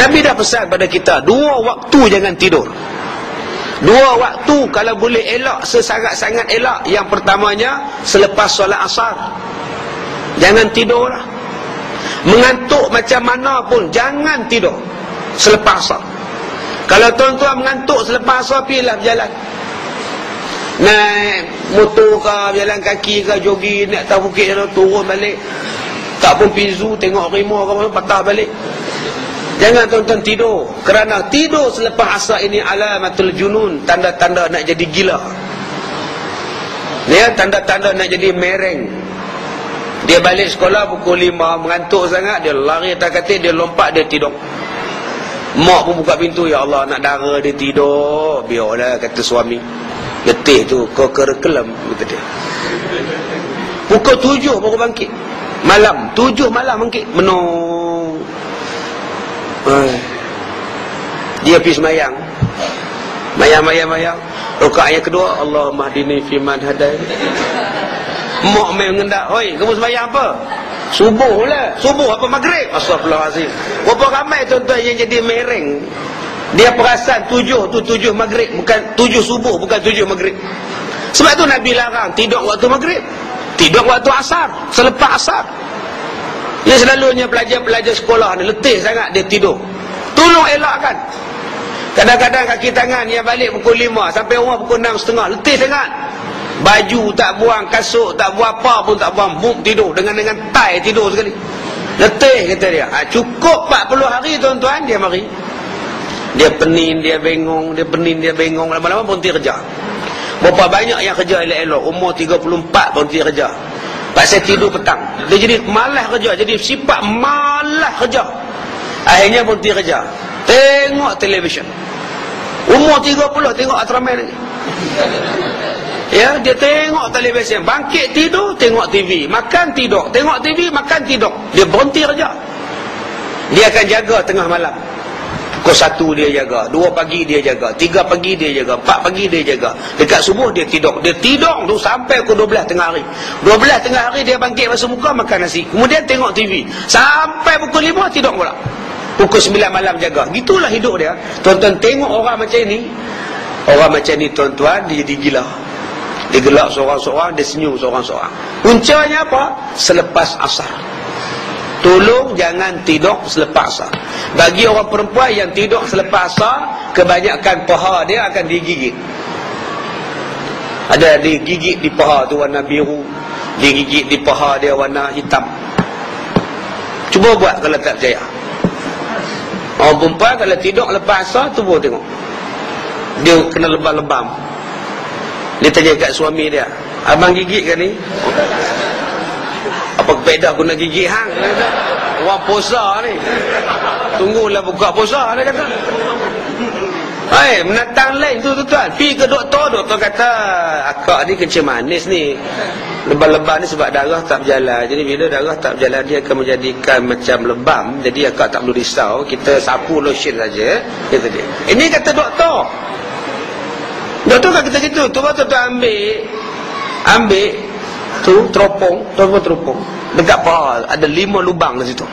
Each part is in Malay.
Nabi dah pesan pada kita, 2 waktu jangan tidur. 2 waktu kalau boleh elak, sesangat-sangat elak. Yang pertamanya selepas solat asar. Jangan tidur lah. Mengantuk macam mana pun jangan tidur selepas asar. Kalau tuan-tuan mengantuk selepas asar, pergilah berjalan, naik motor ke, berjalan kaki ke, jogging, naik atas bukit, turun balik. Tak pun pizu, tengok rimau ke, patah balik. Jangan tuan-tuan tidur. Kerana tidur selepas asar ini alamatul junun, tanda-tanda nak jadi gila. Dia tanda-tanda nak jadi mereng. Dia balik sekolah pukul 5, mengantuk sangat, dia lari atas katil, dia lompat, dia tidur. Mak pun buka pintu, ya Allah, nak dara, dia tidur. Biarlah, kata suami. Letih tu, kau kerekelam, kata dia. Pukul 7 baru bangkit. Malam, 7 malam bangkit. Menung. Dia pergi semayang. Mayang. Rakaat yang kedua, Allahumma hdini fiman hadai. Mak main mengendak, "Oi, kamu sembahyang apa?" "Subuh lah." "Subuh apa maghrib?" Astagfirullahalazim. Berapa ramai tuan-tuan yang jadi mereng. Dia perasan 7 tu 7 maghrib, bukan 7 subuh, bukan 7 maghrib. Sebab tu Nabi larang tidur waktu maghrib, tidur waktu asar, selepas asar. Dia selalunya pelajar-pelajar sekolah ni letih sangat, dia tidur. Tolong elakkan. Kadang-kadang kaki tangan yang balik pukul 5 sampai rumah pukul 6.30, letih sangat. Baju tak buang, kasut tak buang, apa pun tak buang, tidur dengan tai tidur sekali. Letih kata dia. Cukup 40 hari tuan-tuan, dia mari. Dia pening, dia bengong, lama-lama berhenti kerja. Berapa banyak yang kerja elok-elok, umur 34 berhenti kerja. Pasal tidur petang. Dia jadi malas kerja, jadi sifat malas kerja. Akhirnya berhenti kerja. Tengok televisyen. Umur 30 tengok Ultraman lagi. Ya, dia tengok televisyen, bangkit tidur, tengok TV, makan tidur, tengok TV, makan tidur. Dia berhenti kerja. Dia akan jaga tengah malam. Pukul 1 dia jaga, 2 pagi dia jaga, 3 pagi dia jaga, 4 pagi dia jaga. Dekat subuh dia tidur. Dia tidur tu sampai pukul 12 tengah hari. 12 tengah hari dia bangkit basuh muka, makan nasi. Kemudian tengok TV. Sampai pukul 5 tidur pula. Pukul 9 malam jaga. Gitulah hidup dia. Tuan-tuan tengok orang macam ni. Orang macam ni tuan-tuan, dia jadi gila. Dia gelak seorang-seorang, dia senyum seorang-seorang. Puncanya apa? Selepas asar. Tolong jangan tidur selepas asar. Bagi orang perempuan yang tidur selepas asar, kebanyakan paha dia akan digigit. Ada digigit di paha tu warna biru, digigit di paha dia warna hitam. Cuba buat kalau tak percaya. Orang perempuan kalau tidur lepas asar, tu boleh tengok dia kena lebam-lebam. Dia tanya kat suami dia, "Abang gigit ke ni?" "Apa kepedah guna gigit hang?" "Orang puasa ni, tunggulah buka puasa," dia kata. Hai, menatang lain tu tuan-tuan. Pergi ke doktor kata, "Akak ni kencing manis ni. Lebam-lebam ni sebab darah tak berjalan. Jadi bila darah tak berjalan, dia akan menjadikan macam lebam. Jadi akak tak perlu risau. Kita sapu lotion saja," kata dia. Ini kata doktor. Doktor kan kata gitu. Tu tuan-tuan ambil tu teropong dekat paha ada 5 lubang di situ.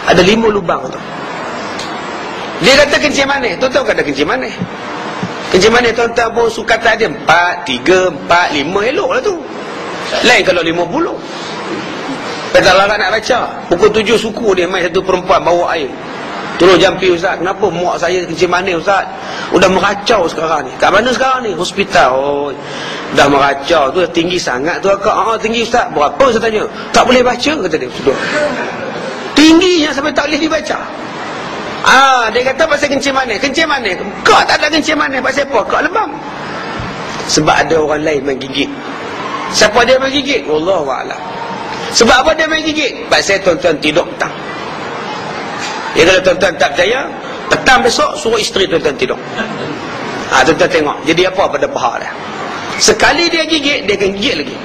Ada 5 lubang tu. Dia kata kencing manis. Tuan-tuan kata kencing manis. Kencing manis tuan-tuan pun sukatan dia 4, 3, 4, 5 elok lah tu. Lain kalau 50. Kata larang nak baca. Pukul 7 suku dia main satu perempuan bawa air. "Tolong jampi Ustaz, kenapa muak saya kencing manis Ustaz? Udah meracau sekarang ni." "Kat mana sekarang ni?" "Hospital." "Oh, dah meracau tu, dah tinggi sangat tu akak." "Tinggi Ustaz." "Berapa?" saya tanya. "Tak boleh baca," kata dia. Sudah. Tingginya sampai tak boleh dibaca. Dia kata pasal kencing manis. Kencing manis. Kau tak ada kencing manis, pasal apa? Kau lebam. Sebab ada orang lain main gigit. Siapa dia main gigit? Wallahualam. Sebab apa dia main gigit? Pasal tuan-tuan tidur petang. Ya, kalau tuan-tuan tak percaya, petang besok suruh isteri tuan-tuan tidur. Tuan-tuan tengok jadi apa pada paha dia. Sekali dia gigit, dia akan gigit lagi.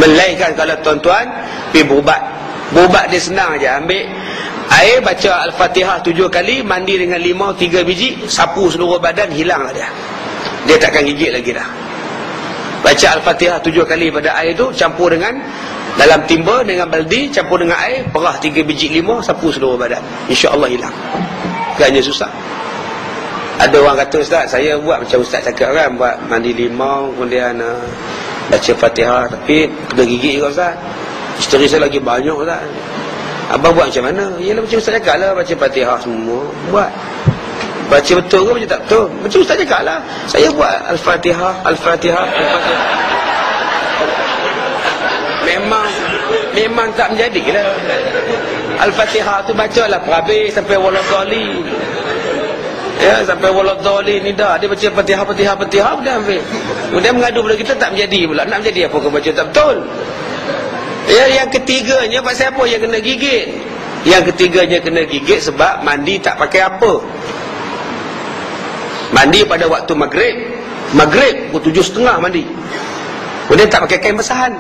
Melainkan kalau tuan-tuan pergi berubat. Berubat dia senang aja. Ambil air, baca Al-Fatihah 7 kali, mandi dengan limau 3 biji, sapu seluruh badan, hilanglah dia. Dia takkan gigit lagi dah. Baca Al-Fatihah 7 kali pada air tu, campur dengan dalam timba dengan baldi, campur dengan air, perah 3 biji limau, sapu seluruh badan. InsyaAllah hilang. Bukannya susah. Ada orang kata, Ustaz, saya buat macam Ustaz cakap kan, buat mandi limau, kemudian baca Fatihah, tapi kena gigit juga Ustaz. Isteri saya lagi banyak Ustaz. Abang buat macam mana? Yalah macam Ustaz cakap lah, baca Fatihah semua. Buat. Baca betul ke baca tak betul? Macam Ustaz cakap lah. Saya buat Al-Fatihah, Al-Fatihah, Al-Fatihah. Memang tak menjadi lah. Al-Fatihah tu baca lah habis sampai waladhdallin. Ya, sampai waladhdallin ni dah. Dia baca Fatihah, Fatihah, Fatihah dah habis. Kemudian mengadu pada kita tak menjadi pula. Nak menjadi apa kau baca tak betul? Ya, yang ketiganya pasal apa yang kena gigit? Yang ketiganya kena gigit sebab mandi tak pakai apa. Mandi pada waktu maghrib. Maghrib pukul 7.30 mandi. Kemudian tak pakai kain basahan.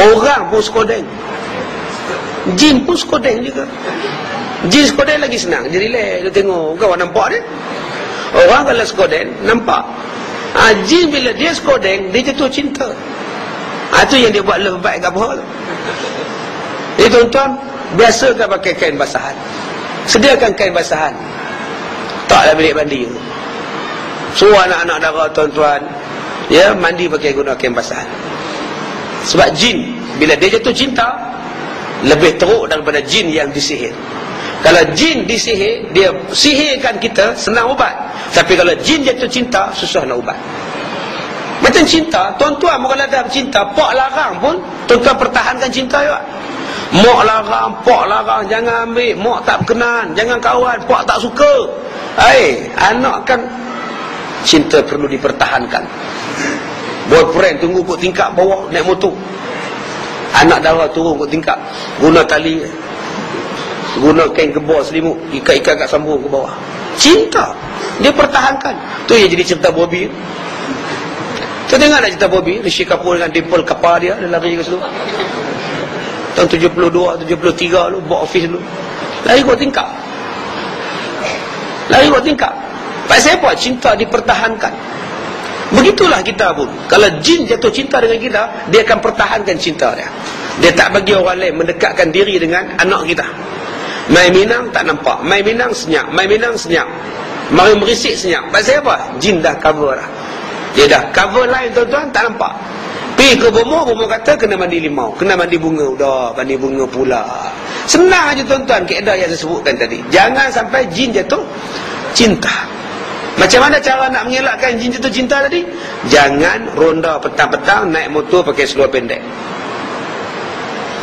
Orang pun skodeng. Jin pun skodeng juga. Jin skodeng lagi senang. Dia relax. Dia tengok. Kau nampak dia? Orang kalau skodeng nampak. Jin bila dia skodeng, dia jatuh cinta. Itu yang dia buat love bite kat bawah tu. Jadi tuan-tuan, biasakan pakai kain basahan. Sediakan kain basahan. Taklah bilik mandi tu. Suruh anak-anak dara tuan-tuan, ya, mandi pakai guna kain basahan. Sebab jin bila dia jatuh cinta lebih teruk daripada jin yang disihir. Kalau jin disihir, dia sihirkan kita, senang ubat. Tapi kalau jin jatuh cinta, susah nak ubat. Macam cinta, tuan-tuan kalau dah cinta, pak larang pun tuan-tuan pertahankan cinta juga. Mak larang, pak larang, jangan ambil, mak tak berkenan, jangan kawan, pak tak suka. Anak kan cinta perlu dipertahankan. Boyfriend tunggu kot tingkap bawah naik motor, anak dara turun kot tingkap, guna tali, guna kain kebor selimut, ikat-ikat kat sambung ke bawah. Cinta dia pertahankan. Tu yang jadi cerita Bobby. Kau tengok nak cerita Bobby, Rishi Kapoor dengan dimple kapal dia lari ke seluruh tahun 72, 73 lu, buat office dulu, lari kot tingkap, lari kot tingkap. Pasal apa? Cinta dipertahankan. Begitulah kita pun. Kalau jin jatuh cinta dengan kita, dia akan pertahankan cinta dia. Dia tak bagi orang lain mendekatkan diri dengan anak kita. Mai Minang tak nampak, Mai Minang senyap, Mai Minang senyap, mari merisik senyap. Pasal apa? Jin dah cover dah. Dia dah cover line tuan-tuan, tak nampak. Pergi ke Bomo kata kena mandi limau, kena mandi bunga. Dah mandi bunga pula. Senang aja tuan-tuan kaedah yang saya sebutkan tadi. Jangan sampai jin jatuh cinta. Macam mana cara nak mengelakkan jin jatuh cinta tadi? Jangan ronda petang-petang naik motor pakai seluar pendek.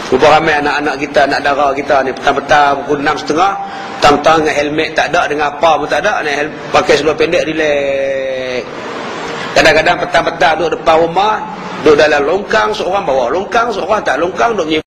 Berapa ramai anak-anak kita, anak dara kita ni petang-petang pukul 6.30, tang-tang dengan helmet tak ada, dengan apa pun tak ada, pakai seluar pendek relax. Kadang-kadang petang-petang duduk depan rumah, duduk dalam longkang, seorang bawa longkang, seorang tak longkang, duduk